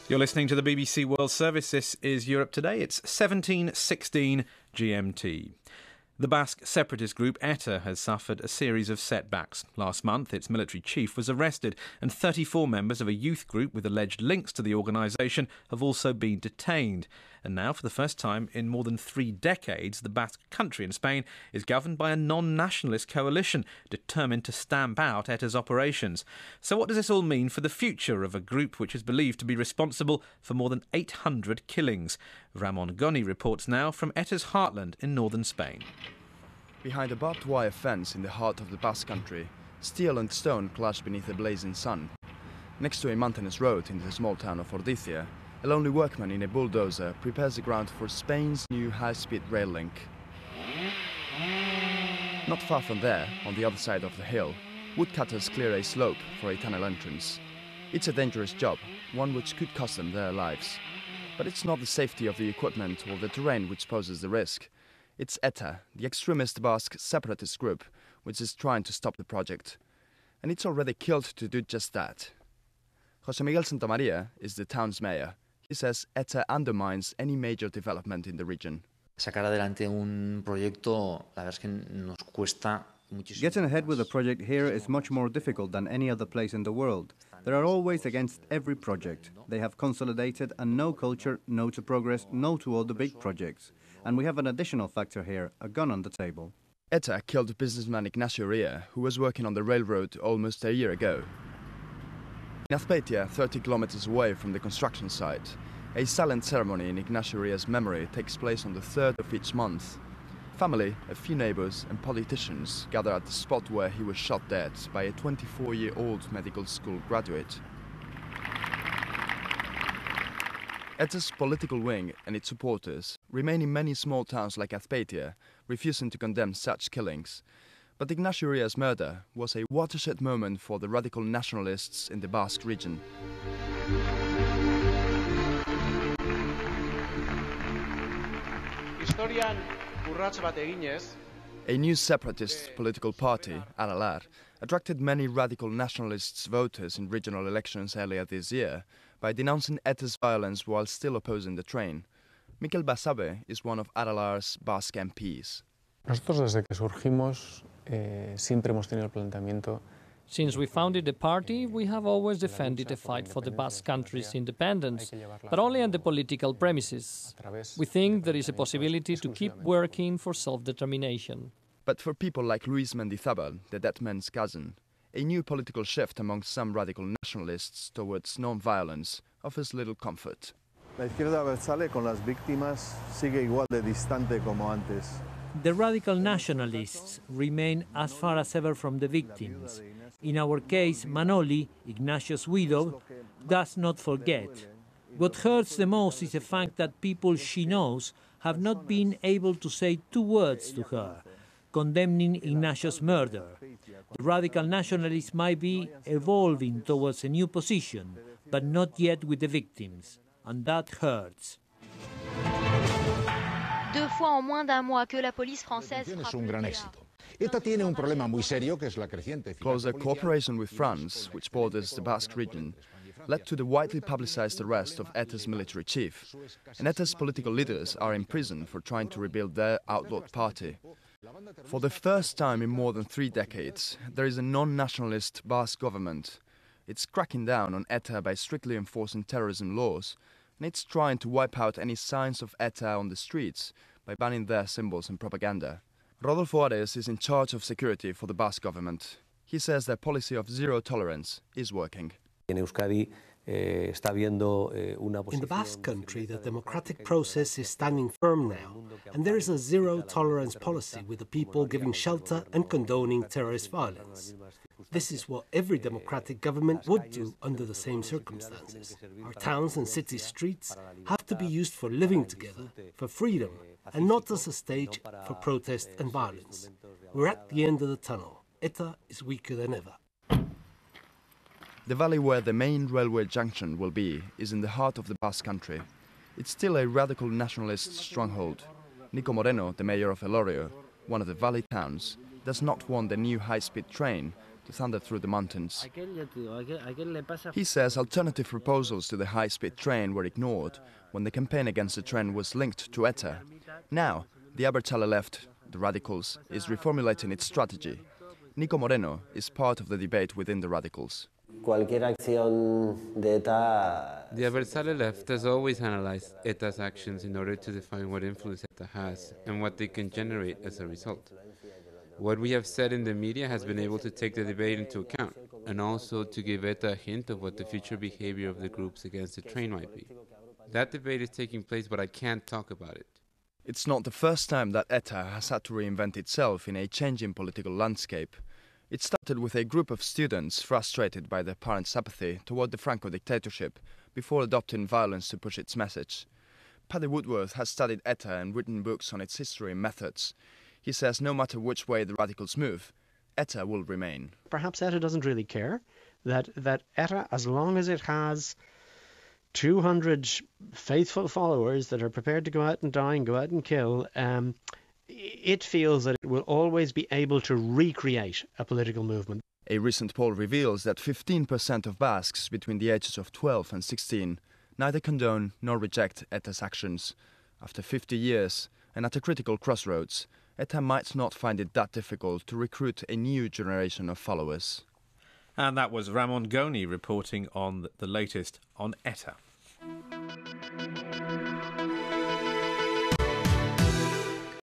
You're listening to the BBC World Service. This is Europe Today. It's 17:16 GMT. The Basque separatist group ETA has suffered a series of setbacks. Last month, its military chief was arrested, and 34 members of a youth group with alleged links to the organisation have also been detained. And now, for the first time in more than 3 decades, the Basque Country in Spain is governed by a non-nationalist coalition determined to stamp out ETA's operations. So what does this all mean for the future of a group which is believed to be responsible for more than 800 killings? Ramon Goni reports now from ETA's heartland in northern Spain. Behind a barbed wire fence in the heart of the Basque Country, steel and stone clash beneath a blazing sun. Next to a mountainous road in the small town of Ordizia, a lonely workman in a bulldozer prepares the ground for Spain's new high-speed rail link. Not far from there, on the other side of the hill, woodcutters clear a slope for a tunnel entrance. It's a dangerous job, one which could cost them their lives. But it's not the safety of the equipment or the terrain which poses the risk. It's ETA, the extremist Basque separatist group, which is trying to stop the project. And it's already killed to do just that. José Miguel Santamaría is the town's mayor. He says ETA undermines any major development in the region. Getting ahead with a project here is much more difficult than any other place in the world. They are always against every project. They have consolidated a no culture, no to progress, no to all the big projects. And we have an additional factor here, a gun on the table. ETA killed businessman Ignacio Ria, who was working on the railroad almost a year ago. In Azpeitia, 30 kilometers away from the construction site, a silent ceremony in Ignacio Ria's memory takes place on the 3rd of each month. Family, a few neighbors and politicians gather at the spot where he was shot dead by a 24-year-old medical school graduate. ETA's political wing and its supporters remain in many small towns like Azpeitia, refusing to condemn such killings. But Ignacio Ria's murder was a watershed moment for the radical nationalists in the Basque region. A new separatist political party, Aralar, attracted many radical nationalists voters in regional elections earlier this year by denouncing ETA's violence while still opposing the train. Miquel Basabe is one of Aralar's Basque MPs. Since we founded the party, we have always defended the fight for the Basque Country's independence, but only on the political premises. We think there is a possibility to keep working for self-determination. But for people like Luis Mendizabal, the dead man's cousin, a new political shift among some radical nationalists towards non-violence offers little comfort. The radical nationalists remain as far as ever from the victims. In our case, Manoli, Ignacio's widow, does not forget. What hurts the most is the fact that people she knows have not been able to say 2 words to her, condemning Ignacio's murder. The radical nationalists might be evolving towards a new position, but not yet with the victims, and that hurts. Closer cooperation with France, which borders the Basque region, led to the widely publicized arrest of ETA's military chief. And ETA's political leaders are in prison for trying to rebuild their outlawed party. For the first time in more than 3 decades, there is a non-nationalist Basque government. It's cracking down on ETA by strictly enforcing terrorism laws, and it's trying to wipe out any signs of ETA on the streets by banning their symbols and propaganda. Rodolfo Ares is in charge of security for the Basque government. He says their policy of zero tolerance is working. In the Basque Country, the democratic process is standing firm now, and there is a zero-tolerance policy with the people giving shelter and condoning terrorist violence. This is what every democratic government would do under the same circumstances. Our towns and city streets have to be used for living together, for freedom, and not as a stage for protest and violence. We're at the end of the tunnel. ETA is weaker than ever. The valley where the main railway junction will be is in the heart of the Basque Country. It's still a radical nationalist stronghold. Nico Moreno, the mayor of Elorrio, one of the valley towns, does not want the new high-speed train to thunder through the mountains. He says alternative proposals to the high-speed train were ignored when the campaign against the train was linked to ETA. Now, the Abertzale left, the radicals, is reformulating its strategy. Nico Moreno is part of the debate within the radicals. The Abertzale left has always analyzed ETA's actions in order to define what influence ETA has and what they can generate as a result. What we have said in the media has been able to take the debate into account and also to give ETA a hint of what the future behavior of the groups against the train might be. That debate is taking place, but I can't talk about it. It's not the first time that ETA has had to reinvent itself in a changing political landscape. It started with a group of students frustrated by their parents' apathy toward the Franco dictatorship before adopting violence to push its message. Paddy Woodworth has studied ETA and written books on its history and methods. He says no matter which way the radicals move, ETA will remain. Perhaps ETA doesn't really care that ETA, as long as it has 200 faithful followers that are prepared to go out and die and go out and kill, it feels that it will always be able to recreate a political movement. A recent poll reveals that 15% of Basques between the ages of 12 and 16 neither condone nor reject ETA's actions. After 50 years, and at a critical crossroads, ETA might not find it that difficult to recruit a new generation of followers. And that was Ramon Goni reporting on the latest on ETA.